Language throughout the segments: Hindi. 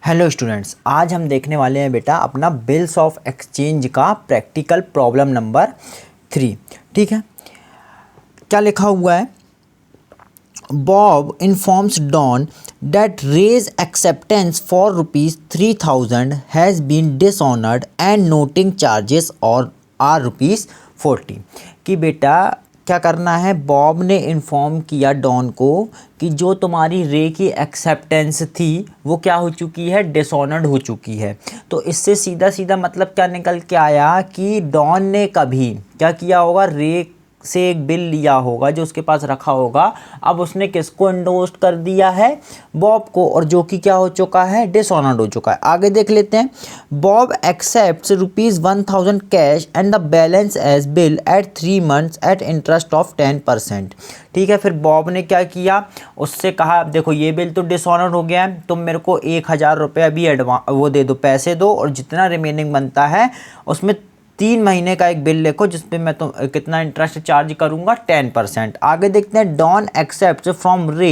हेलो स्टूडेंट्स, आज हम देखने वाले हैं बेटा अपना बिल्स ऑफ एक्सचेंज का प्रैक्टिकल प्रॉब्लम नंबर 3। ठीक है, क्या लिखा हुआ है? Bob informs Don that Ray's acceptance for ₹3000 has been dishonoured and noting charges और आर ₹40। कि बेटा क्या करना है, बॉब ने इन्फॉर्म किया डॉन को कि जो तुम्हारी रे की एक्सेप्टेंस थी वो क्या हो चुकी है, डिसऑनर्ड हो चुकी है। तो इससे सीधा सीधा मतलब क्या निकल के आया कि डॉन ने कभी क्या किया होगा, रे से एक बिल लिया होगा जो उसके पास रखा होगा। अब उसने किसको एंडोर्स कर दिया है, बॉब को, और जो कि क्या हो चुका है, डिसऑनर्ड हो चुका है। आगे देख लेते हैं। Bob accepts ₹1000 cash and the balance as bill at 3 months at interest of 10%। ठीक है, फिर बॉब ने क्या किया, उससे कहा देखो ये बिल तो डिसऑनर्ड हो गया है, तुम मेरे को 1000 रुपये अभी एडवांस वो दे दो, पैसे दो, और जितना रिमेनिंग बनता है उसमें 3 महीने का एक बिल लिखो जिसपे मैं तो कितना इंटरेस्ट चार्ज करूंगा, 10%। आगे देखते हैं। Don accept from Ray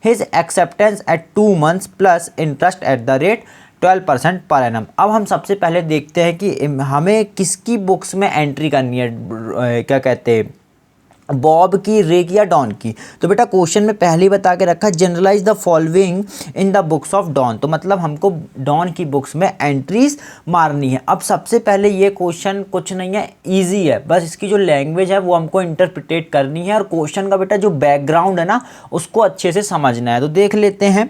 his acceptance at 2 months plus interest at the rate 12% per annum. अब हम सबसे पहले देखते हैं कि हमें किसकी बुक्स में एंट्री करनी है, क्या कहते हैं, बॉब की, रे की या डॉन की। तो बेटा क्वेश्चन में पहले ही बता के रखा, journalise the following in the books of Don. तो मतलब हमको डॉन की बुक्स में एंट्रीज मारनी है। अब सबसे पहले ये क्वेश्चन कुछ नहीं है, इजी है, बस इसकी जो लैंग्वेज है वो हमको इंटरप्रिटेट करनी है, और क्वेश्चन का बेटा जो बैकग्राउंड है ना उसको अच्छे से समझना है। तो देख लेते हैं।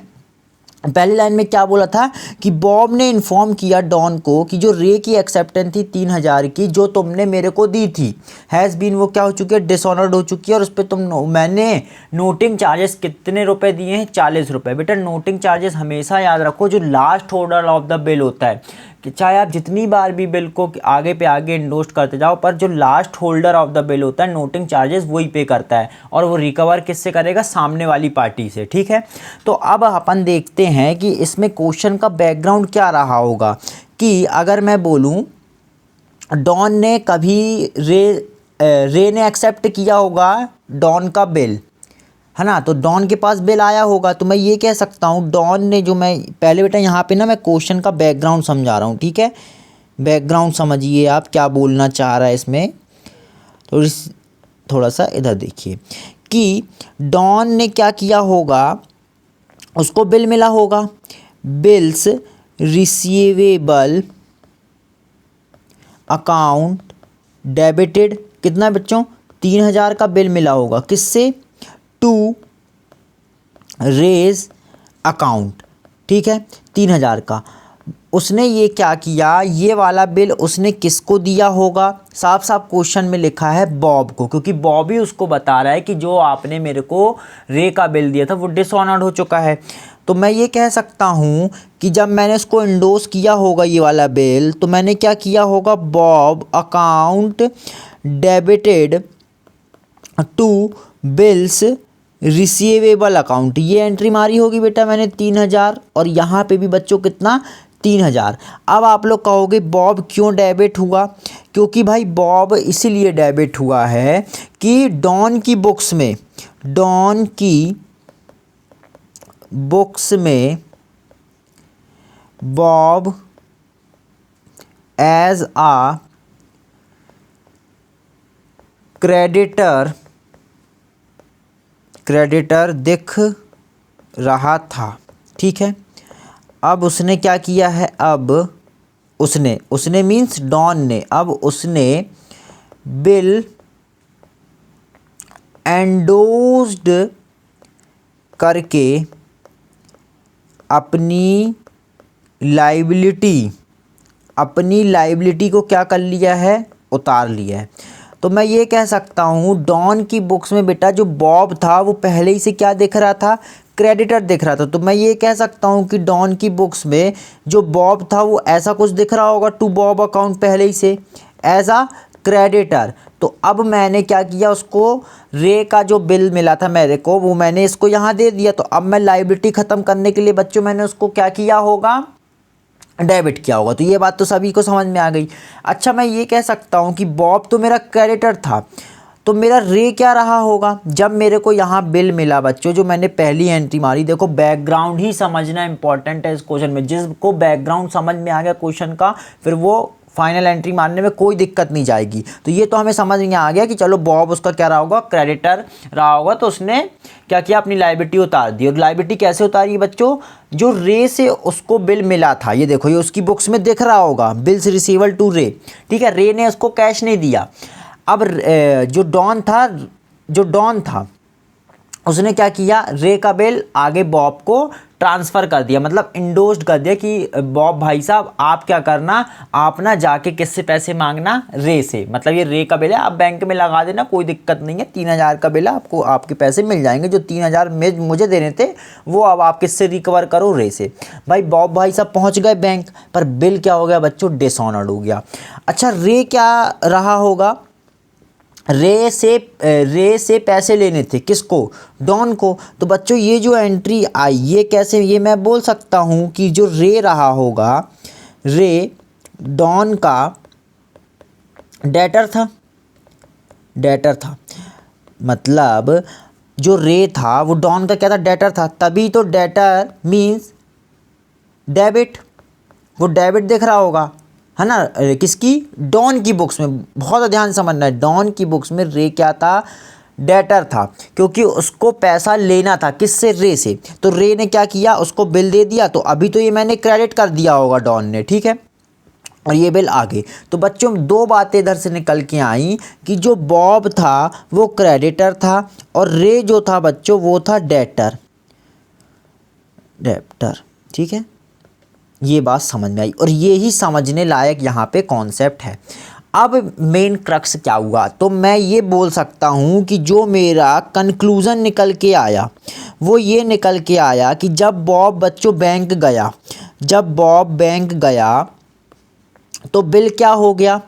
पहली लाइन में क्या बोला था कि बॉब ने इन्फॉर्म किया डॉन को कि जो रे की एक्सेप्टेंस थी 3000 की, जो तुमने मेरे को दी थी, हैज़ बीन, वो क्या हो चुकी है, डिसऑनर्ड हो चुकी है, और उस पर मैंने नोटिंग चार्जेस कितने रुपए दिए हैं, 40 रुपये। बेटा नोटिंग चार्जेस हमेशा याद रखो, जो last holder of the bill होता है, कि चाहे आप जितनी बार भी बिल को आगे पे आगे इंडोस्ट करते जाओ, पर जो last holder of the bill होता है, नोटिंग चार्जेस वही पे करता है, और वो रिकवर किससे करेगा, सामने वाली पार्टी से। ठीक है, तो अब अपन देखते हैं कि इसमें क्वेश्चन का बैकग्राउंड क्या रहा होगा। कि अगर मैं बोलूं डॉन ने कभी रे ने एक्सेप्ट किया होगा डॉन का बिल, है ना, तो डॉन के पास बिल आया होगा, तो मैं ये कह सकता हूँ डॉन ने, जो मैं पहले बेटा यहाँ पे ना मैं क्वेश्चन का बैकग्राउंड समझा रहा हूँ। ठीक है, बैकग्राउंड समझिए आप क्या बोलना चाह रहा है इसमें। तो थोड़ा सा इधर देखिए कि डॉन ने क्या किया होगा, उसको बिल मिला होगा, बिल्स रिसीवेबल अकाउंट डेबिटेड, कितना बच्चों, 3000 का बिल मिला होगा, किससे, टू रेज अकाउंट। ठीक है, 3000 का उसने ये क्या किया, ये वाला बिल उसने किसको दिया होगा, साफ साफ क्वेश्चन में लिखा है बॉब को, क्योंकि बॉब ही उसको बता रहा है कि जो आपने मेरे को रे का बिल दिया था वो डिसऑनर्ड हो चुका है। तो मैं ये कह सकता हूँ कि जब मैंने इसको इंडोर्स किया होगा ये वाला बिल, तो मैंने क्या किया होगा, Bob account debited to bills receivable account, ये एंट्री मारी होगी बेटा मैंने 3000, और यहाँ पे भी बच्चों कितना, 3000। अब आप लोग कहोगे बॉब क्यों डेबिट हुआ, क्योंकि भाई बॉब इसीलिए डेबिट हुआ है कि डॉन की बुक्स में, डॉन की बुक्स में बॉब एज आ क्रेडिटर दिख रहा था। ठीक है, अब उसने क्या किया है, अब उसने मीन्स डॉन ने, अब उसने बिल एंडोस्ड करके अपनी लाइबिलिटी को क्या कर लिया है, उतार लिया है। तो मैं ये कह सकता हूँ डॉन की बुक्स में बेटा जो बॉब था वो पहले ही से क्या दिख रहा था, क्रेडिटर दिख रहा था। तो मैं ये कह सकता हूँ कि डॉन की बुक्स में जो बॉब था वो ऐसा कुछ दिख रहा होगा, टू बॉब अकाउंट पहले ही से एज आ क्रेडिटर। तो अब मैंने क्या किया, उसको रे का जो बिल मिला था मेरे को, वो मैंने इसको यहाँ दे दिया। तो अब मैं लाइबिलिटी ख़त्म करने के लिए बच्चों मैंने उसको क्या किया होगा, डेबिट किया होगा। तो ये बात तो सभी को समझ में आ गई। अच्छा, मैं ये कह सकता हूँ कि बॉब तो मेरा क्रेडिटर था, तो मेरा रे क्या रहा होगा जब मेरे को यहाँ बिल मिला बच्चों, जो मैंने पहली एंट्री मारी। देखो बैकग्राउंड ही समझना इंपॉर्टेंट है इस क्वेश्चन में। जिसको बैकग्राउंड समझ में आ गया क्वेश्चन का, फिर वो फाइनल एंट्री मारने में कोई दिक्कत नहीं जाएगी। तो ये तो हमें समझ में आ गया कि चलो बॉब उसका क्या रहा होगा, क्रेडिटर रहा होगा। तो उसने क्या किया, अपनी लायबिलिटी उतार दी। और लायबिलिटी कैसे उतारी बच्चों, जो रे से उसको बिल मिला था, ये देखो ये उसकी बुक्स में दिख रहा होगा, बिल्स रिसीवेबल टू रे, ठीक है। रे ने उसको कैश नहीं दिया। अब जो डॉन था उसने क्या किया, रे का बिल आगे बॉब को ट्रांसफ़र कर दिया, मतलब इंडोस्ड कर दिया कि बॉब भाई साहब आप क्या करना, आप ना जाके किससे पैसे मांगना, रे से। मतलब ये रे का बिल है, आप बैंक में लगा देना, कोई दिक्कत नहीं है। 3,000 का बिल है, आपको आपके पैसे मिल जाएंगे। जो 3,000 में मुझे देने थे वो अब आप किससे रिकवर करो, रे से। भाई बॉब भाई साहब पहुँच गए बैंक पर, बिल क्या हो गया बच्चों, डिसऑनर्ड हो गया। अच्छा रे क्या रहा होगा, रे से पैसे लेने थे, किसको, डॉन को। तो बच्चों ये जो एंट्री आई, ये कैसे, ये मैं बोल सकता हूँ कि जो रे रहा होगा, रे डॉन का डेटर था। मतलब जो रे था वो डॉन का क्या था, डेटर था। तभी तो डेटर मीन्स डेबिट, वो डेबिट दिख रहा होगा, है ना, किसकी, डॉन की बुक्स में। बहुत ध्यान समझना है, डॉन की बुक्स में रे क्या था, डेटर था, क्योंकि उसको पैसा लेना था किससे, रे से। तो रे ने क्या किया, उसको बिल दे दिया। तो अभी तो ये मैंने क्रेडिट कर दिया होगा डॉन ने, ठीक है, और ये बिल आ गई। तो बच्चों दो बातें इधर से निकल के आई कि जो बॉब था वो क्रेडिटर था और रे जो था बच्चों वो था डेटर, ठीक है। ये बात समझ में आई और ये ही समझने लायक यहाँ पे कॉन्सेप्ट है। अब मेन क्रक्स क्या हुआ, तो मैं ये बोल सकता हूँ कि जो मेरा कंक्लूज़न निकल के आया वो ये निकल के आया कि जब बॉब बच्चों बैंक गया तो बिल क्या हो गया,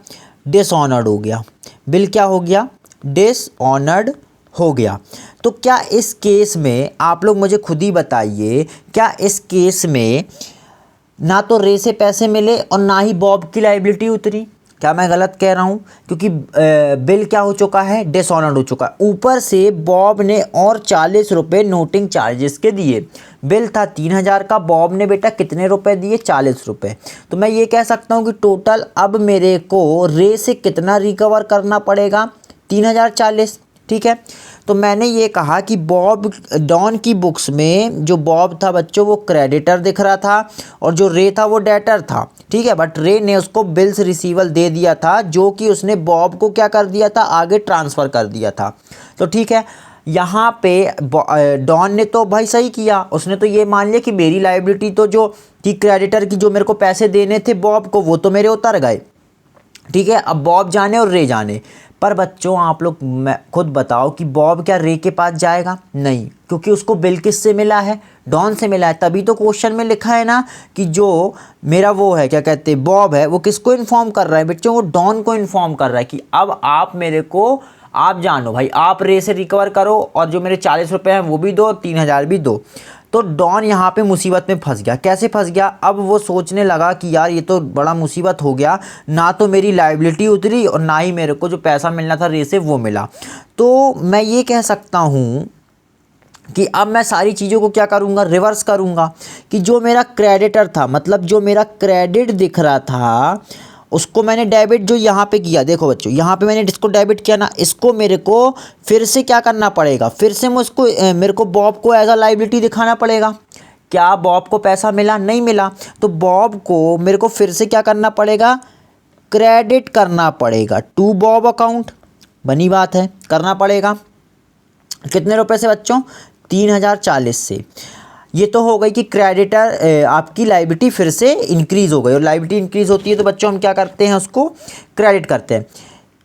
डिसऑनर्ड हो गया। बिल क्या हो गया, डिसऑनर्ड हो गया। तो क्या इस केस में आप लोग मुझे खुद ही बताइए, क्या इस केस में ना तो रे से पैसे मिले और ना ही बॉब की लायबिलिटी उतरी? क्या मैं गलत कह रहा हूँ? क्योंकि बिल क्या हो चुका है, डिसऑनर्ड हो चुका है। ऊपर से बॉब ने और 40 रुपये नोटिंग चार्जेस के दिए। बिल था 3,000 का, बॉब ने बेटा कितने रुपए दिए, 40 रुपये। तो मैं ये कह सकता हूँ कि टोटल अब मेरे को रे से कितना रिकवर करना पड़ेगा, 3,040, ठीक है। तो मैंने ये कहा कि बॉब, डॉन की बुक्स में जो बॉब था बच्चों वो क्रेडिटर दिख रहा था और जो रे था वो डेटर था, ठीक है। बट रे ने उसको बिल्स रिसीवल दे दिया था, जो कि उसने बॉब को क्या कर दिया था, आगे ट्रांसफ़र कर दिया था। तो ठीक है, यहाँ पे डॉन ने तो भाई सही किया, उसने तो ये मान लिया कि मेरी लायबिलिटी तो जो थी क्रेडिटर की, जो मेरे को पैसे देने थे बॉब को, वो तो मेरे उतर गए, ठीक है। अब बॉब जाने और रे जाने। पर बच्चों आप लोग खुद बताओ कि बॉब क्या रे के पास जाएगा? नहीं, क्योंकि उसको बिल किससे मिला है, डॉन से मिला है। तभी तो क्वेश्चन में लिखा है ना कि जो मेरा वो है, क्या कहते हैं, बॉब है, वो किसको इन्फॉर्म कर रहा है बच्चों, वो डॉन को इन्फॉर्म कर रहा है कि अब आप मेरे को, आप जानो भाई, आप रे से रिकवर करो और जो मेरे 40 रुपये हैं वो भी दो, 3,000 भी दो। तो डॉन यहाँ पे मुसीबत में फंस गया। कैसे फंस गया? अब वो सोचने लगा कि यार ये तो बड़ा मुसीबत हो गया, ना तो मेरी लायबिलिटी उतरी और ना ही मेरे को जो पैसा मिलना था रे से वो मिला। तो मैं ये कह सकता हूँ कि अब मैं सारी चीज़ों को क्या करूँगा, रिवर्स करूँगा। कि जो मेरा क्रेडिटर था, मतलब जो मेरा क्रेडिट दिख रहा था, उसको मैंने डेबिट जो यहाँ पे किया, देखो बच्चों यहाँ पे मैंने इसको डेबिट किया ना, इसको मेरे को फिर से क्या करना पड़ेगा, फिर से मुझको मेरे को बॉब को एज अ लायबिलिटी दिखाना पड़ेगा। क्या बॉब को पैसा मिला? नहीं मिला। तो बॉब को मेरे को फिर से क्या करना पड़ेगा, क्रेडिट करना पड़ेगा टू बॉब अकाउंट। बनी बात है, करना पड़ेगा। कितने रुपए से बच्चों? 3,040 से। ये तो हो गई कि क्रेडिटर आपकी लायबिलिटी फिर से इंक्रीज़ हो गई, और लायबिलिटी इंक्रीज़ होती है तो बच्चों हम क्या करते हैं, उसको क्रेडिट करते हैं।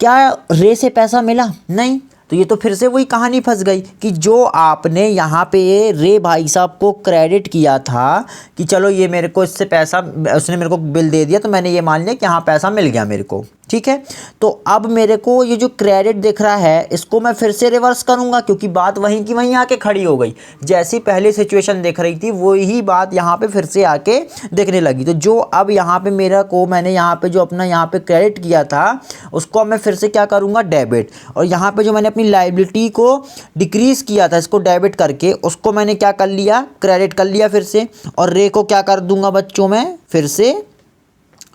क्या रे से पैसा मिला? नहीं। तो ये तो फिर से वही कहानी फंस गई कि जो आपने यहाँ पे रे भाई साहब को क्रेडिट किया था कि चलो ये मेरे को इससे पैसा, उसने मेरे को बिल दे दिया तो मैंने ये मान लिया कि हाँ पैसा मिल गया मेरे को, ठीक है। तो अब मेरे को ये जो क्रेडिट दिख रहा है इसको मैं फिर से रिवर्स करूंगा, क्योंकि बात वहीं की वहीं आके खड़ी हो गई। जैसी पहली सिचुएशन दिख रही थी वही बात यहाँ पे फिर से आके दिखने लगी। तो जो अब यहाँ पे मेरा को मैंने यहाँ पे जो अपना यहाँ पे क्रेडिट किया था उसको अब मैं फिर से क्या करूँगा, डेबिट। और यहाँ पे जो मैंने अपनी लाइबिलिटी को डिक्रीज़ किया था इसको डेबिट करके उसको मैंने क्या कर लिया, क्रेडिट कर लिया फिर से। और रे को क्या कर दूंगा बच्चों, में फिर से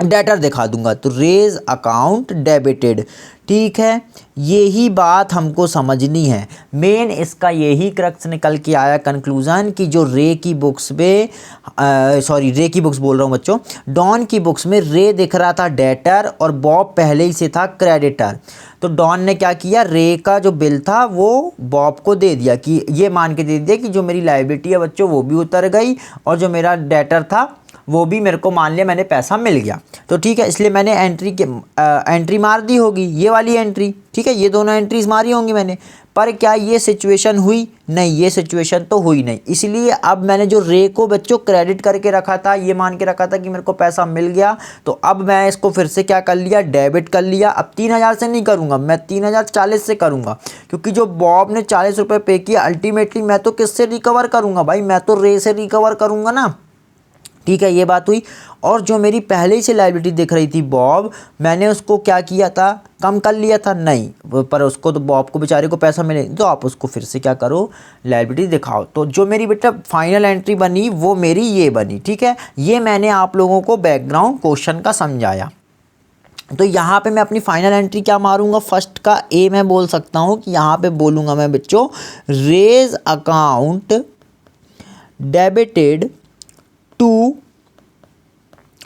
डेटर दिखा दूंगा। तो रेज अकाउंट डेबिटेड, ठीक है। यही बात हमको समझनी है, मेन इसका यही क्रक्स निकल के आया कंक्लूजन कि जो रे की बुक्स में रे की बुक्स बोल रहा हूँ बच्चों, डॉन की बुक्स में रे दिख रहा था डेटर और बॉब पहले ही से था क्रेडिटर। तो डॉन ने क्या किया, रे का जो बिल था वो बॉब को दे दिया, कि ये मान के दे दिया कि जो मेरी लायबिलिटी है बच्चों वो भी उतर गई और जो मेरा डेटर था वो भी मेरे को मान लिया मैंने पैसा मिल गया। तो ठीक है, इसलिए मैंने एंट्री मार दी होगी, ये वाली एंट्री, ठीक है, ये दोनों एंट्रीज मारी होंगी मैंने। पर क्या ये सिचुएशन हुई? नहीं, ये सिचुएशन तो हुई नहीं। इसलिए अब मैंने जो रे को बच्चों क्रेडिट करके रखा था, ये मान के रखा था कि मेरे को पैसा मिल गया, तो अब मैं इसको फिर से क्या कर लिया, डेबिट कर लिया। अब 3000 से नहीं करूँगा, मैं 3040 से करूँगा, क्योंकि जो बॉब ने 40 रुपये पे किया अल्टीमेटली मैं तो किससे रिकवर करूँगा भाई, मैं तो रे से रिकवर करूँगा ना। ठीक है, ये बात हुई। और जो मेरी पहले ही से लायबिलिटी दिख रही थी बॉब, मैंने उसको क्या किया था, कम कर लिया था, नहीं, पर उसको तो बॉब को बेचारे को पैसा मिले, तो आप उसको फिर से क्या करो, लायबिलिटी दिखाओ। तो जो मेरी बेटा फाइनल एंट्री बनी वो मेरी ये बनी। ठीक है, ये मैंने आप लोगों को बैकग्राउंड क्वेश्चन का समझाया। तो यहाँ पे मैं अपनी फाइनल एंट्री क्या मारूंगा, फर्स्ट का ए मैं बोल सकता हूँ कि यहाँ पे बोलूँगा मैं बच्चों, Ray account debited to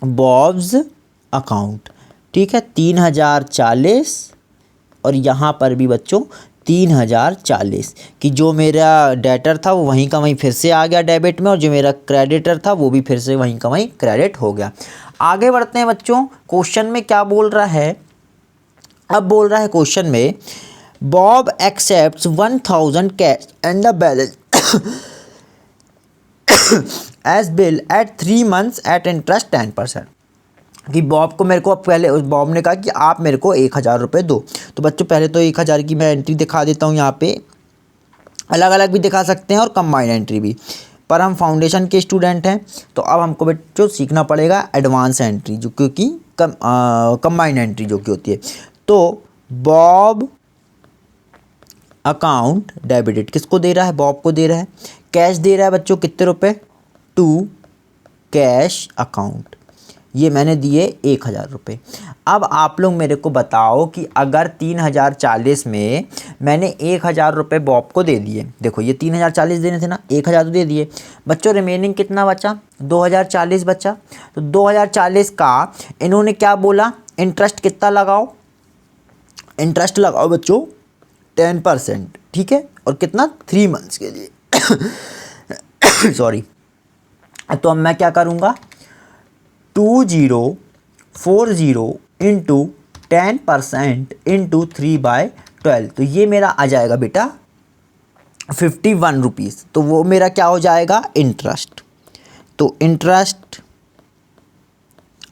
Bob's account. ठीक है, 3040 और यहाँ पर भी बच्चों 3040 कि जो मेरा डेटर था वो वहीं का वहीं फिर से आ गया डेबिट में, और जो मेरा क्रेडिटर था वो भी फिर से वहीं का वहीं क्रेडिट हो गया। आगे बढ़ते हैं बच्चों, क्वेश्चन में क्या बोल रहा है। अब बोल रहा है क्वेश्चन में, Bob accepts 1000 cash and the balance as bill at 3 months at interest 10%। कि बॉब को मेरे को अब पहले बॉब ने कहा कि आप मेरे को 1000 रुपये दो। तो बच्चों पहले तो 1000 की मैं एंट्री दिखा देता हूँ, यहाँ पे अलग अलग भी दिखा सकते हैं और कंबाइंड एंट्री भी, पर हम फाउंडेशन के स्टूडेंट हैं तो अब हमको बच्चों सीखना पड़ेगा एडवांस एंट्री, जो क्योंकि कंबाइंड एंट्री जो कि होती है। तो बॉब अकाउंट डेबिटेड किसको दे रहा है, बॉब को दे रहा है। कैश दे रहा है बच्चों कितने रुपए, टू कैश अकाउंट, ये मैंने दिए 1000 रुपये। अब आप लोग मेरे को बताओ कि अगर 3040 में मैंने 1000 रुपये बॉब को दे दिए, देखो ये 3040 देने थे ना, 1000 तो दे दिए बच्चों, रिमेनिंग कितना बचा, 2040 बचा। तो 2040 का इन्होंने क्या बोला, इंटरेस्ट कितना लगाओ, इंटरेस्ट लगाओ बच्चों 10%। ठीक है, और कितना, 3 months के लिए सॉरी। तो अब मैं क्या करूँगा, 2040 इंटू 10% इंटू 3/12, तो ये मेरा आ जाएगा बेटा 51 रुपीज़। तो वो मेरा क्या हो जाएगा, इंटरेस्ट। तो इंटरेस्ट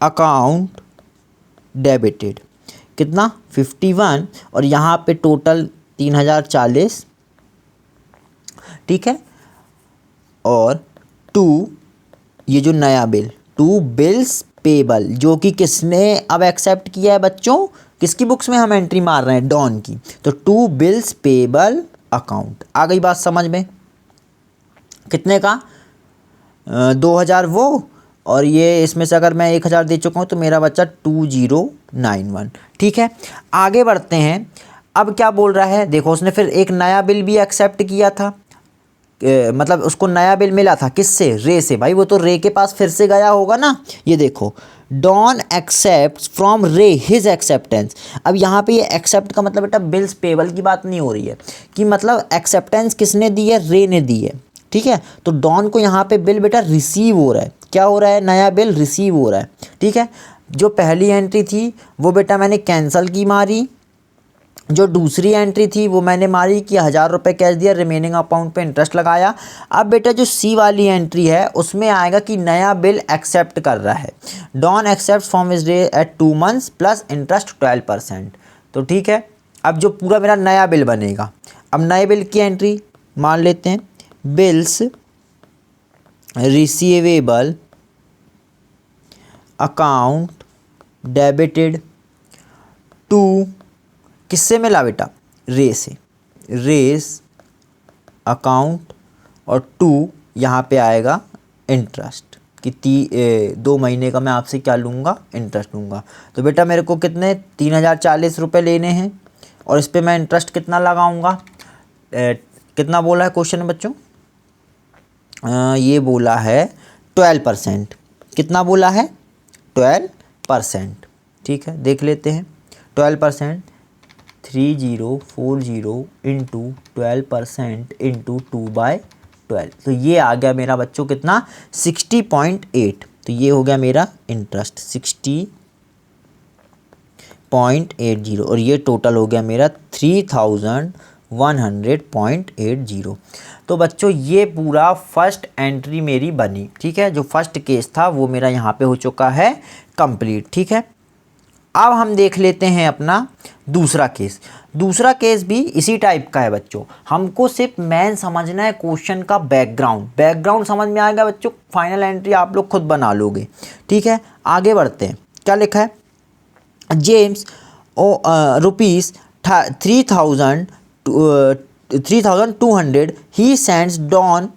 अकाउंट डेबिटेड कितना, 51, और यहाँ पे टोटल 3040। ठीक है, और 2 ये जो नया बिल, 2 बिल्स पेबल, जो कि किसने अब एक्सेप्ट किया है बच्चों, किसकी बुक्स में हम एंट्री मार रहे हैं, डॉन की। तो 2 बिल्स पेबल अकाउंट, आ गई बात समझ में। कितने का, 2000 वो, और ये इसमें से अगर मैं 1000 दे चुका हूँ तो मेरा बच्चा 2091। ठीक है, आगे बढ़ते हैं। अब क्या बोल रहा है, देखो उसने फिर एक नया बिल भी एक्सेप्ट किया था, मतलब उसको नया बिल मिला था किससे, रे से। भाई वो तो रे के पास फिर से गया होगा ना। ये देखो, don accept from Ray his acceptance. अब यहाँ पे ये एक्सेप्ट का मतलब बेटा बिल्स पेबल की बात नहीं हो रही है, कि मतलब एक्सेप्टेंस किसने दी है, रे ने दी है। ठीक है, तो डॉन को यहाँ पे बिल बेटा रिसीव हो रहा है, क्या हो रहा है, नया बिल रिसीव हो रहा है। ठीक है, जो पहली एंट्री थी वो बेटा मैंने कैंसिल की मारी, जो दूसरी एंट्री थी वो मैंने मारी कि 1000 रुपये कैश दिया, रिमेनिंग अमाउंट पे इंटरेस्ट लगाया। अब बेटा जो सी वाली एंट्री है उसमें आएगा कि नया बिल एक्सेप्ट कर रहा है, Don accept from his day at 2 months plus interest 12%। तो ठीक है, अब जो पूरा मेरा नया बिल बनेगा, अब नए बिल की एंट्री मान लेते हैं, bills receivable account debited to, किससे मिला बेटा, रे से, रेस अकाउंट, और टू यहाँ पे आएगा इंटरेस्ट कि 2 महीने का मैं आपसे क्या लूँगा, इंटरेस्ट लूँगा। तो बेटा मेरे को कितने 3040 रुपये लेने हैं, और इस पर मैं इंटरेस्ट कितना लगाऊँगा, कितना बोला है क्वेश्चन में बच्चों, ये बोला है 12%। कितना बोला है, 12%। ठीक है, देख लेते हैं 12%, 3040 इंटू 12% इंटू 2/12, तो ये आ गया मेरा बच्चों कितना, 60.8। तो ये हो गया मेरा इंटरेस्ट 60.80, और ये टोटल हो गया मेरा 3100.80। तो बच्चों ये पूरा फर्स्ट एंट्री मेरी बनी। ठीक है, जो फर्स्ट केस था वो मेरा यहाँ पे हो चुका है कंप्लीट। ठीक है, अब हम देख लेते हैं अपना दूसरा केस। दूसरा केस भी इसी टाइप का है बच्चों, हमको सिर्फ मेन समझना है क्वेश्चन का बैकग्राउंड समझ में आएगा बच्चों, फाइनल एंट्री आप लोग खुद बना लोगे। ठीक है, आगे बढ़ते हैं। क्या लिखा है, James rupees 3,200 he sends Don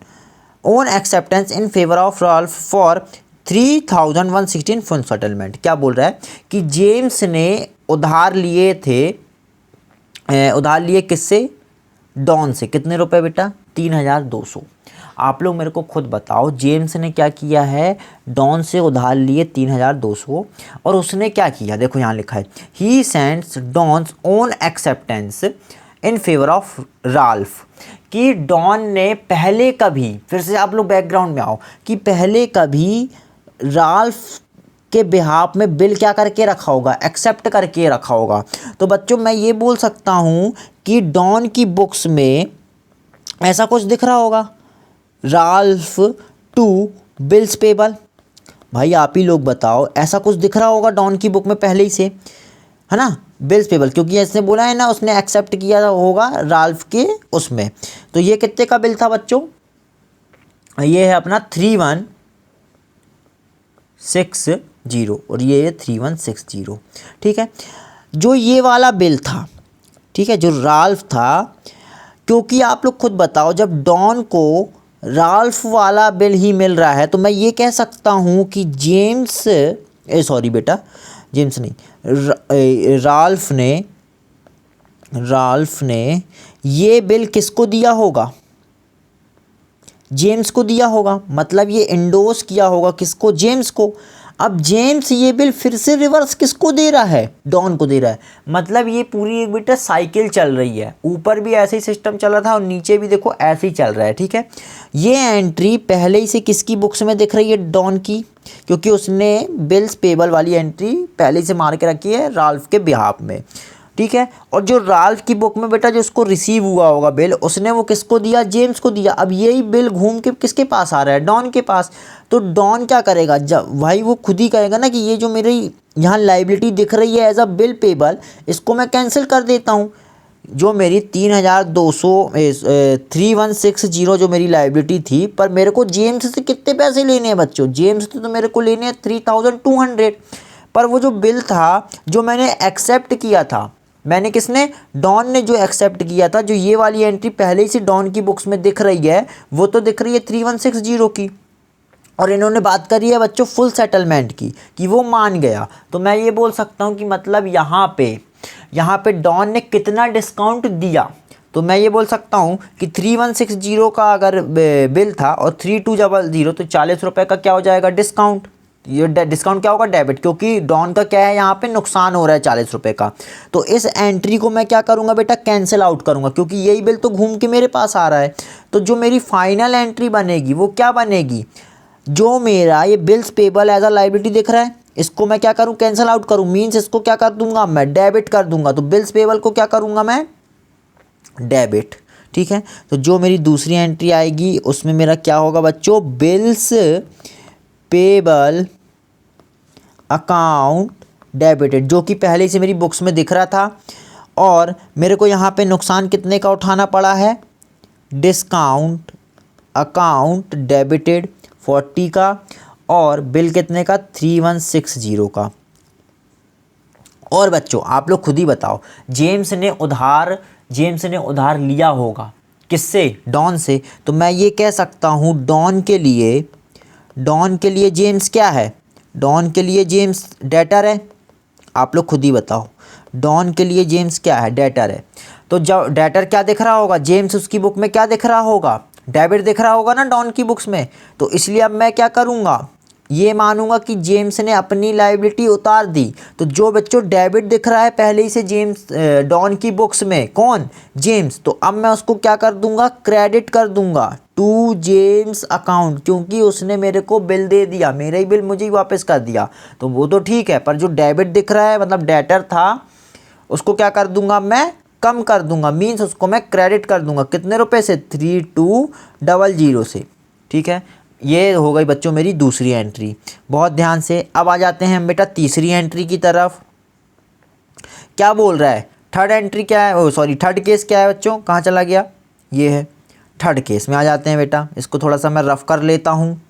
own acceptance in favour of Ralph for 3116 full settlement. क्या बोल रहा है कि जेम्स ने उधार लिए थे, उधार लिए किससे, डॉन से, कितने रुपए बेटा, 3200। आप लोग मेरे को खुद बताओ, जेम्स ने क्या किया है, डॉन से उधार लिए 3200, और उसने क्या किया, देखो यहाँ लिखा है, he sends Don's own acceptance in favour of Ralph, कि डॉन ने पहले कभी, फिर से आप लोग बैकग्राउंड में आओ, कि पहले कभी राल्फ के बिहाफ में बिल क्या करके रखा होगा, एक्सेप्ट करके रखा होगा। तो बच्चों मैं ये बोल सकता हूँ कि डॉन की बुक्स में ऐसा कुछ दिख रहा होगा, राल्फ टू बिल्स पेबल। भाई आप ही लोग बताओ, ऐसा कुछ दिख रहा होगा डॉन की बुक में पहले ही से, है ना, बिल्स पेबल, क्योंकि इसने बोला है ना उसने एक्सेप्ट किया होगा राल्फ के उसमें। तो ये कितने का बिल था बच्चों, ये है अपना 3160, और ये है 3160। ठीक है, जो ये वाला बिल था, ठीक है, जो राल्फ था, क्योंकि आप लोग खुद बताओ जब डॉन को राल्फ वाला बिल ही मिल रहा है, तो मैं ये कह सकता हूँ कि जेम्स, सॉरी बेटा, जेम्स नहीं, राल्फ ने ये बिल किसको दिया होगा, जेम्स को दिया होगा, मतलब ये इंडोर्स किया होगा किसको, जेम्स को। अब जेम्स ये बिल फिर से रिवर्स किसको दे रहा है, डॉन को दे रहा है, मतलब ये पूरी एक बेटा साइकिल चल रही है, ऊपर भी ऐसे ही सिस्टम चल रहा था और नीचे भी देखो ऐसे ही चल रहा है। ठीक है, ये एंट्री पहले ही से किसकी बुक्स में दिख रही है, डॉन की, क्योंकि उसने बिल्स पेबल वाली एंट्री पहले से मार के रखी है राल्फ के बिहाफ में। ठीक है, और जो राल्फ की बुक में बेटा जो उसको रिसीव हुआ होगा बिल, उसने वो किसको दिया, जेम्स को दिया। अब यही बिल घूम के किसके पास आ रहा है, डॉन के पास। तो डॉन क्या करेगा, जब भाई वो खुद ही कहेगा ना कि ये जो मेरी यहाँ लाइबिलिटी दिख रही है एज अ बिल पेबल, इसको मैं कैंसिल कर देता हूँ। जो मेरी 3160 जो मेरी लाइबिलिटी थी, पर मेरे को जेम्स से कितने पैसे लेने हैं बच्चों, जेम्स से तो मेरे को लेने हैं 3200, पर वो जो बिल था जो मैंने एक्सेप्ट किया था, मैंने किसने, डॉन ने जो एक्सेप्ट किया था, जो ये वाली एंट्री पहले ही से डॉन की बुक्स में दिख रही है, वो तो दिख रही है 3160 की, और इन्होंने बात करी है बच्चों फुल सेटलमेंट की, कि वो मान गया। तो मैं ये बोल सकता हूँ कि मतलब यहाँ पे डॉन ने कितना डिस्काउंट दिया, तो मैं ये बोल सकता हूँ कि 3160 का अगर बिल था और 3200, तो 40 रुपये का क्या हो जाएगा, डिस्काउंट। ये डिस्काउंट क्या होगा, डेबिट, क्योंकि डॉन का क्या है यहाँ पे नुकसान हो रहा है 40 रुपये का। तो इस एंट्री को मैं क्या करूँगा बेटा, कैंसिल आउट करूँगा, क्योंकि यही बिल तो घूम के मेरे पास आ रहा है। तो जो मेरी फाइनल एंट्री बनेगी वो क्या बनेगी, जो मेरा ये bills payable as a liability दिख रहा है, इसको मैं क्या करूँ, कैंसिल आउट करूँ, मीन्स इसको क्या कर दूंगा मैं, डेबिट कर दूंगा। तो बिल्स पेबल को क्या करूँगा मैं, डेबिट। ठीक है, तो जो मेरी दूसरी एंट्री आएगी उसमें मेरा क्या होगा बच्चों, बिल्स पेबल अकाउंट डेबिटेड, जो कि पहले से मेरी बुक्स में दिख रहा था। और मेरे को यहाँ पे नुकसान कितने का उठाना पड़ा है, डिस्काउंट अकाउंट डेबिटेड 40 का, और बिल कितने का, 3160 का। और बच्चों आप लोग खुद ही बताओ, जेम्स ने उधार लिया होगा किससे, डॉन से। तो मैं ये कह सकता हूँ डॉन के लिए जेम्स क्या है, डॉन के लिए जेम्स डेटर है। आप लोग खुद ही बताओ, डॉन के लिए जेम्स क्या है, डेटर है। तो जब डेटर क्या दिख रहा होगा, जेम्स उसकी बुक में क्या दिख रहा होगा, डेबिट दिख रहा होगा ना डॉन की बुक्स में। तो इसलिए अब मैं क्या करूँगा, ये मानूंगा कि जेम्स ने अपनी लायबिलिटी उतार दी। तो जो बच्चों डेबिट दिख रहा है पहले ही से जेम्स डॉन की बुक्स में, कौन, जेम्स, तो अब मैं उसको क्या कर दूंगा, क्रेडिट कर दूंगा टू जेम्स अकाउंट, क्योंकि उसने मेरे को बिल दे दिया, मेरा ही बिल मुझे ही वापस कर दिया। तो वो तो ठीक है, पर जो डेबिट दिख रहा है मतलब डेटर था, उसको क्या कर दूंगा मैं, कम कर दूंगा, मीन्स उसको मैं क्रेडिट कर दूंगा। कितने रुपए से, 3200 से। ठीक है, ये हो गई बच्चों मेरी दूसरी एंट्री। बहुत ध्यान से अब आ जाते हैं हम बेटा तीसरी एंट्री की तरफ। क्या बोल रहा है, थर्ड एंट्री क्या है, ओ सॉरी थर्ड केस क्या है बच्चों, कहाँ चला गया, ये है थर्ड केस में आ जाते हैं बेटा। इसको थोड़ा सा मैं रफ कर लेता हूँ।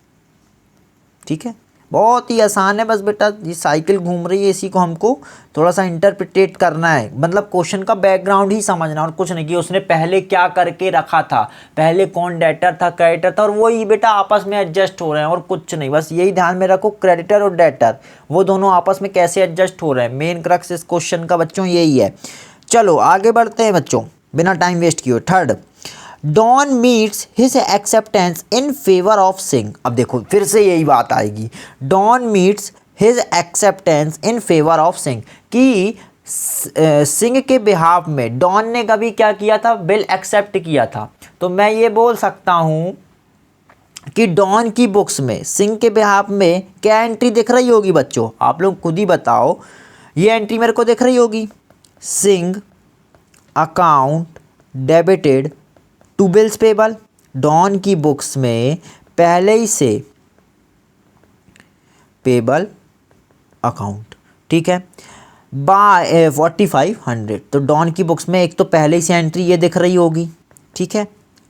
ठीक है, बहुत ही आसान है, बस बेटा ये साइकिल घूम रही है, इसी को हमको थोड़ा सा इंटरप्रिटेट करना है, मतलब क्वेश्चन का बैकग्राउंड ही समझना और कुछ नहीं कि उसने पहले क्या करके रखा था, पहले कौन डेटर था क्रेडिटर था, और वही बेटा आपस में एडजस्ट हो रहे हैं और कुछ नहीं। बस यही ध्यान में रखो, क्रेडिटर और डेटर वो दोनों आपस में कैसे एडजस्ट हो रहे हैं, मेन क्रक्स इस क्वेश्चन का बच्चों यही है। चलो आगे बढ़ते हैं बच्चों बिना टाइम वेस्ट किए। Third, Don meets his acceptance in favour of Singh. अब देखो फिर से यही बात आएगी, Don meets his acceptance in favour of Singh, कि सिंह के बिहाफ में डॉन ने कभी क्या किया था, बिल एक्सेप्ट किया था। तो मैं ये बोल सकता हूं कि डॉन की बुक्स में सिंह के बिहाफ में क्या एंट्री दिख रही होगी बच्चों, आप लोग खुद ही बताओ। ये एंट्री मेरे को दिख रही होगी, Singh account debited to bills payable. Don की बुक्स में पहले ही से पेबल अकाउंट, ठीक है, बाय 4500। तो डॉन की बुक्स में एक तो पहले ही से एंट्री ये दिख रही होगी, ठीक है,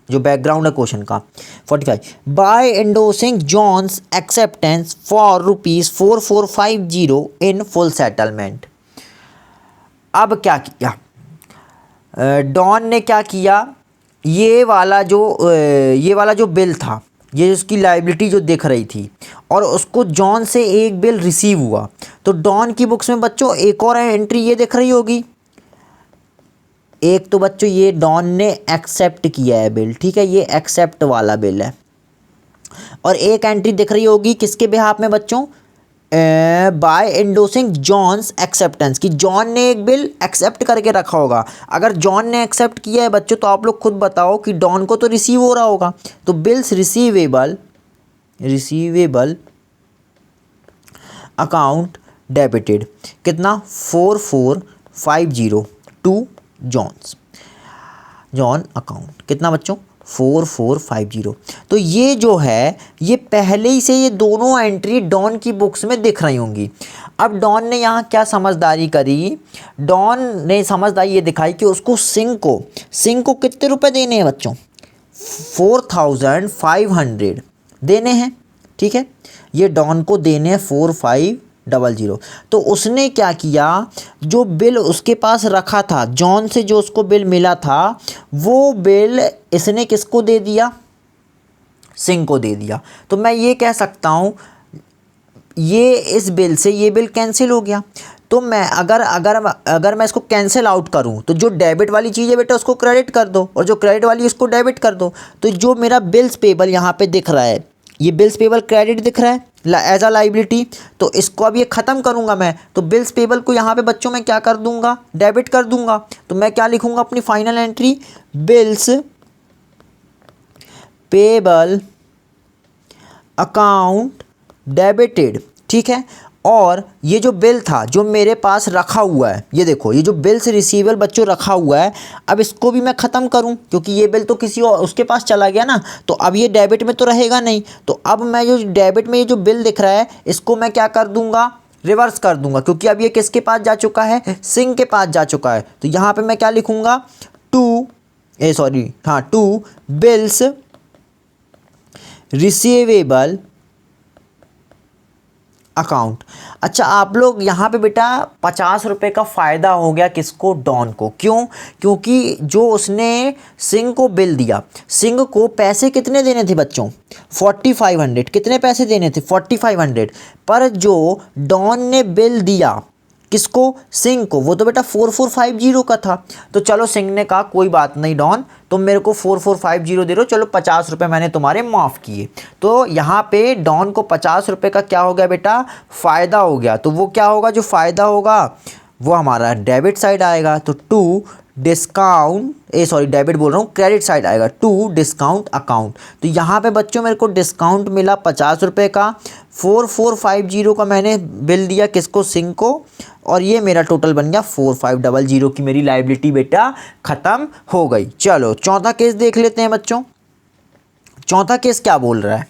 जो बैकग्राउंड है क्वेश्चन का 45, by endorsing John's acceptance for ₹4450 in full settlement. अब क्या किया डॉन ने, क्या किया, ये वाला जो बिल था, ये उसकी लायबिलिटी जो दिख रही थी, और उसको जॉन से एक बिल रिसीव हुआ। तो डॉन की बुक्स में बच्चों एक और एंट्री ये दिख रही होगी, एक तो बच्चों ये डॉन ने एक्सेप्ट किया है बिल, ठीक है, ये एक्सेप्ट वाला बिल है, और एक एंट्री दिख रही होगी किसके बिहाफ में बच्चों, बाय एंडोसिंग जॉन्स एक्सेप्टेंस, कि जॉन ने एक बिल एक्सेप्ट करके रखा होगा। अगर जॉन ने एक्सेप्ट किया है बच्चों तो आप लोग खुद बताओ कि डॉन को तो रिसीव हो रहा होगा। तो बिल्स रिसीवेबल अकाउंट डेबिटेड कितना, 4450 टू जॉन अकाउंट, कितना बच्चों, 4450। तो ये जो है ये पहले ही से ये दोनों एंट्री डॉन की बुक्स में दिख रही होंगी। अब डॉन ने यहाँ क्या समझदारी करी, डॉन ने समझदारी ये दिखाई कि उसको सिंह को कितने रुपए देने हैं बच्चों, 4500 देने हैं, ठीक है, ये डॉन को देने हैं 4500। तो उसने क्या किया, जो बिल उसके पास रखा था जॉन से, जो उसको बिल मिला था, वो बिल इसने किसको दे दिया, सिंह को दे दिया। तो मैं ये कह सकता हूँ ये इस बिल से ये बिल कैंसिल हो गया। तो मैं अगर मैं इसको कैंसिल आउट करूं तो जो डेबिट वाली चीज़ है बेटा उसको क्रेडिट कर दो, और जो क्रेडिट वाली है उसको डेबिट कर दो। तो जो मेरा बिल्स पेबल यहाँ पे दिख रहा है, ये बिल्स पेबल क्रेडिट दिख रहा है एज अ लाइबिलिटी, तो इसको अब ये ख़त्म करूँगा मैं, तो बिल्स पेबल को यहाँ पे बच्चों मैं क्या कर दूँगा, डेबिट कर दूँगा। तो मैं क्या लिखूँगा अपनी final entry, bills payable account debited, ठीक है, और ये जो बिल था जो मेरे पास रखा हुआ है, ये देखो ये जो बिल्स रिसीवेबल बच्चों रखा हुआ है, अब इसको भी मैं ख़त्म करूं क्योंकि ये बिल तो किसी और उसके पास चला गया ना, तो अब ये डेबिट में तो रहेगा नहीं। तो अब मैं जो डेबिट में ये जो बिल दिख रहा है इसको मैं क्या कर दूंगा, रिवर्स कर दूंगा, क्योंकि अब ये किसके पास जा चुका है, सिंह के पास जा चुका है। तो यहाँ पे मैं क्या लिखूंगा, टू बिल्स रिसीवेबल अकाउंट। अच्छा आप लोग यहाँ पे बेटा 50 रुपये का फ़ायदा हो गया किसको, डॉन को। क्यों, क्योंकि जो उसने सिंह को बिल दिया, सिंह को पैसे कितने देने थे बच्चों, 4500। कितने पैसे देने थे, 4500। पर जो डॉन ने बिल दिया किसको, सिंह को, वो तो बेटा 4450 का था। तो चलो सिंह ने कहा कोई बात नहीं डॉन, तुम मेरे को 4450 दे रहे हो, चलो 50 रुपये मैंने तुम्हारे माफ़ किए। तो यहाँ पे डॉन को 50 रुपये का क्या हो गया बेटा, फ़ायदा हो गया। तो वो क्या होगा, जो फ़ायदा होगा वो हमारा डेबिट साइड आएगा। तो टू डिस्काउंट डेबिट बोल रहा हूँ, क्रेडिट साइड आएगा, टू डिस्काउंट अकाउंट। तो यहाँ पे बच्चों मेरे को डिस्काउंट मिला 50 रुपये का, 4450 का मैंने बिल दिया किसको, सिंह को, और ये मेरा टोटल बन गया 4500 की मेरी लाइबिलिटी बेटा ख़त्म हो गई। चलो चौथा केस देख लेते हैं बच्चों। चौथा केस क्या बोल रहा है,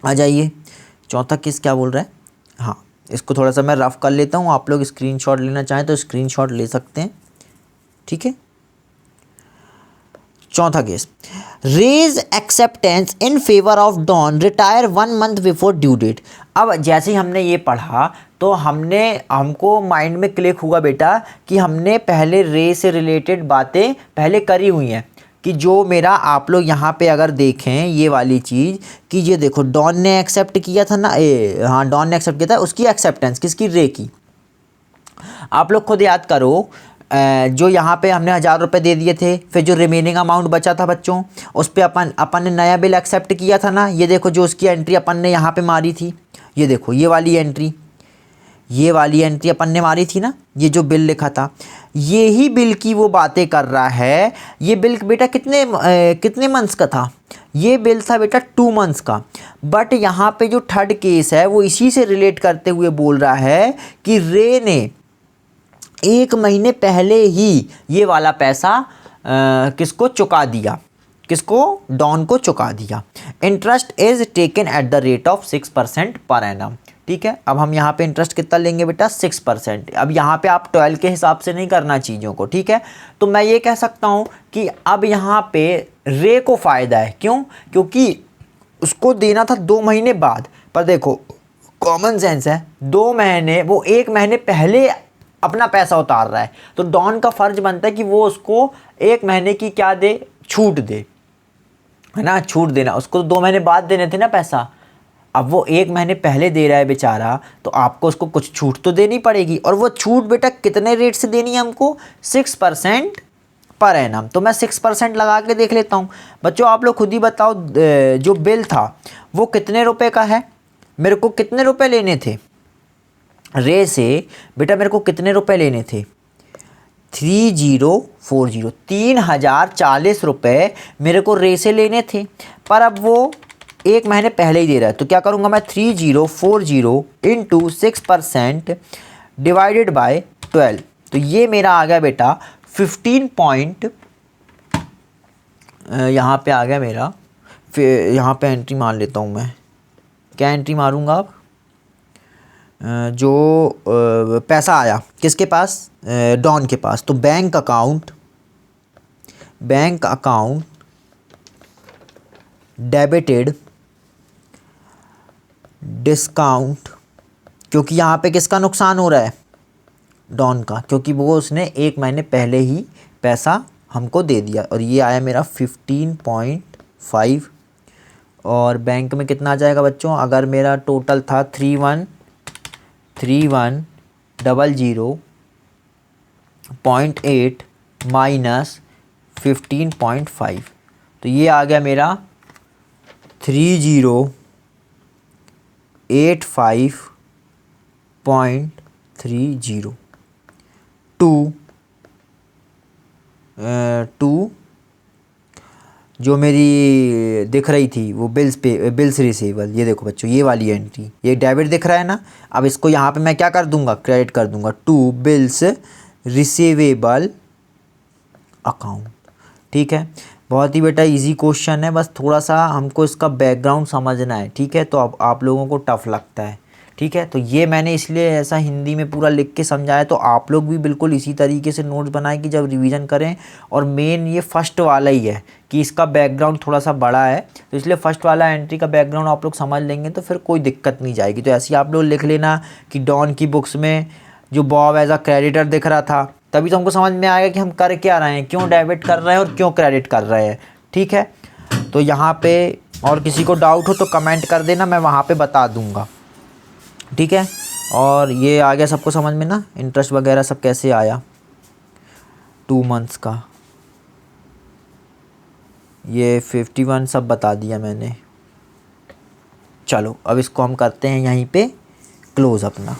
आ जाइए, चौथा केस क्या बोल रहा है। हाँ इसको थोड़ा सा मैं रफ कर लेता हूँ, आप लोग स्क्रीनशॉट लेना चाहें तो स्क्रीनशॉट ले सकते हैं, ठीक है। चौथा केस, Ray acceptance in favour of Don retire 1 month before due date. अब जैसे ही हमने ये पढ़ा तो हमको माइंड में क्लिक हुआ बेटा कि हमने पहले रे से रिलेटेड बातें पहले करी हुई हैं, कि जो मेरा आप लोग यहाँ पे अगर देखें ये वाली चीज़, कि ये देखो डॉन ने एक्सेप्ट किया था ना, हाँ डॉन ने एक्सेप्ट किया था, उसकी एक्सेप्टेंस किसकी, रे की। आप लोग खुद याद करो, जो यहाँ पे हमने 1000 रुपये दे दिए थे, फिर जो रिमेनिंग अमाउंट बचा था बच्चों उस पर अपन ने नया बिल एक्सेप्ट किया था ना। ये देखो जो उसकी एंट्री अपन ने यहाँ पे मारी थी, ये देखो ये वाली एंट्री अपन ने मारी थी ना, ये जो बिल लिखा था, ये ही बिल की वो बातें कर रहा है। ये बिल बेटा कितने मंथ्स का था, ये बिल था बेटा 2 मंथ्स का। बट यहाँ पे जो थर्ड केस है वो इसी से रिलेट करते हुए बोल रहा है कि रे ने 1 महीने पहले ही ये वाला पैसा किसको चुका दिया, किसको, डॉन को चुका दिया। Interest is taken at the rate of 6% per annum, ठीक है। अब हम यहाँ पे इंटरेस्ट कितना लेंगे बेटा, 6%। अब यहाँ पे आप 12 के हिसाब से नहीं करना चीज़ों को, ठीक है। तो मैं ये कह सकता हूँ कि अब यहाँ पे रे को फ़ायदा है, क्यों, क्योंकि उसको देना था 2 महीने बाद, पर देखो कॉमन सेंस है, 2 महीने, वो 1 महीने पहले अपना पैसा उतार रहा है, तो डॉन का फ़र्ज बनता है कि वो उसको 1 महीने की क्या दे, छूट दे, है ना, छूट देना। उसको 2 महीने बाद देने थे ना पैसा, अब वो 1 महीने पहले दे रहा है बेचारा, तो आपको उसको कुछ छूट तो देनी पड़ेगी। और वो छूट बेटा कितने रेट से देनी है हमको, 6% पर एनम। तो मैं 6% लगा के देख लेता हूँ बच्चों, आप लोग खुद ही बताओ, जो बिल था वो कितने रुपए का है, मेरे को कितने रुपए लेने थे रे से, बेटा मेरे को कितने रुपए लेने थे, 3040, 3040 रुपये मेरे को रे से लेने थे। पर अब वो 1 महीने पहले ही दे रहा है, तो क्या करूँगा मैं, 3040 इंटू 6% डिवाइडेड बाय 12। तो ये मेरा आ गया बेटा 15 पॉइंट, यहाँ पे आ गया मेरा, फिर यहाँ पे एंट्री मार लेता हूँ मैं, क्या एंट्री मारूँगा अब, जो पैसा आया किसके पास, डॉन के पास। तो बैंक अकाउंट डेबिटेड डिस्काउंट, क्योंकि यहाँ पे किसका नुकसान हो रहा है, डॉन का, क्योंकि वो उसने 1 महीने पहले ही पैसा हमको दे दिया। और ये आया मेरा 15.5, और बैंक में कितना आ जाएगा बच्चों, अगर मेरा टोटल था 31,00,000.8 माइनस 15.5, तो ये आ गया मेरा 3085.30 टू जो मेरी दिख रही थी वो बिल्स रिसीवेबल, ये देखो बच्चों ये वाली एंट्री, ये डेबिट दिख रहा है ना। अब इसको यहाँ पे मैं क्या कर दूंगा, क्रेडिट कर दूंगा टू बिल्स रिसीवेबल अकाउंट। ठीक है, बहुत ही बेटा इजी क्वेश्चन है, बस थोड़ा सा हमको इसका बैकग्राउंड समझना है। ठीक है, तो अब आप लोगों को टफ लगता है। ठीक है, तो ये मैंने इसलिए ऐसा हिंदी में पूरा लिख के समझाया, तो आप लोग भी बिल्कुल इसी तरीके से नोट्स बनाएं कि जब रिवीजन करें। और मेन ये फर्स्ट वाला ही है कि इसका बैकग्राउंड थोड़ा सा बड़ा है, तो इसलिए फर्स्ट वाला एंट्री का बैकग्राउंड आप लोग समझ लेंगे तो फिर कोई दिक्कत नहीं जाएगी। तो ऐसे ही आप लोग लिख लेना कि डॉन की बुक्स में जो बॉब एज अ क्रेडिटर दिख रहा था, तभी तो हमको समझ में आएगा कि हम कर क्या रहे हैं, क्यों डेबिट कर रहे हैं और क्यों क्रेडिट कर रहे हैं। ठीक है, तो यहाँ पे और किसी को डाउट हो तो कमेंट कर देना, मैं वहाँ पे बता दूँगा। ठीक है, और ये आ गया सबको समझ में ना, इंटरेस्ट वगैरह सब कैसे आया 2 मंथ्स का, ये 51 सब बता दिया मैंने। चलो अब इसको हम करते हैं यहीं पे क्लोज़ अपना।